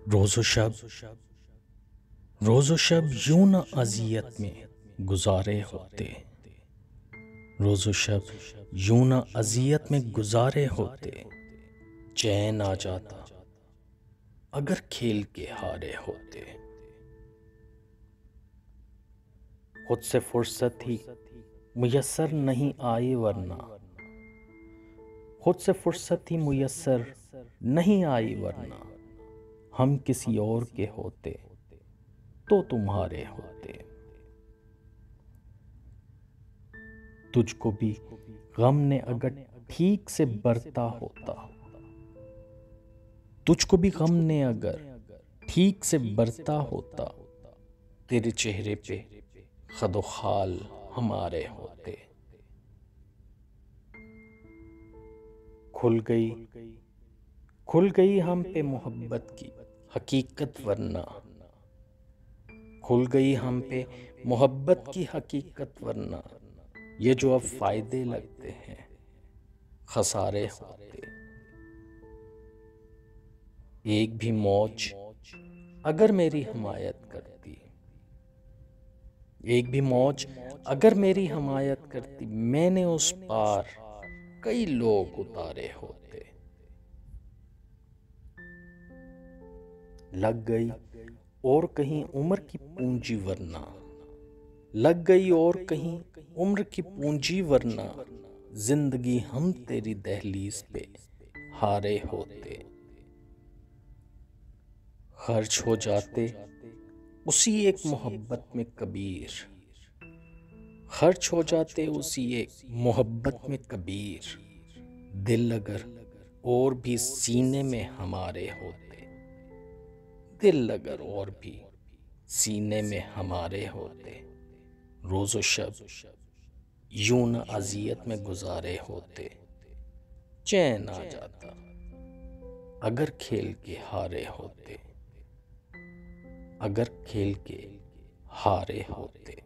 रोज़ो शब रोज़ो शब यूं न अज़ियत में गुज़ारे होते। रोज़ो शब यूं न अज़ियत में गुज़ारे होते। चैन आ जाता अगर खेल के हारे होते। खुद से फुर्सत ही मुयस्सर नहीं आई वरना, खुद से फुर्सत ही मुयस्सर नहीं आई वरना, हम किसी और के होते तो तुम्हारे होते। तुझको भी गम ने अगर ठीक से बरता होता, तुझको भी गम ने अगर ठीक से बरता होता, तेरे चेहरे पे खदो खाल हमारे होते। खुल गई हम पे मोहब्बत की हकीकत वरना, खुल गई हम पे मोहब्बत की हकीकत वरना, ये जो अब फायदे लगते हैं खसारे होते। एक भी मौज अगर मेरी हिमायत करती, एक भी मौज अगर मेरी हिमायत करती, मैंने उस पार कई लोग उतारे होते। लग गई और कहीं उम्र की पूंजी वरना, लग गई और कहीं उम्र की पूंजी वरना, जिंदगी हम तेरी दहलीज पे हारे होते। खर्च हो जाते उसी एक मोहब्बत में कबीर, खर्च हो जाते उसी एक मोहब्बत में कबीर, दिल अगर और भी सीने में हमारे होते, दिल अगर और भी सीने में हमारे होते। रोज़ो शब यूं न अज़ियत में गुज़ारे होते। चैन आ जाता अगर खेल के हारे होते, अगर खेल के हारे होते।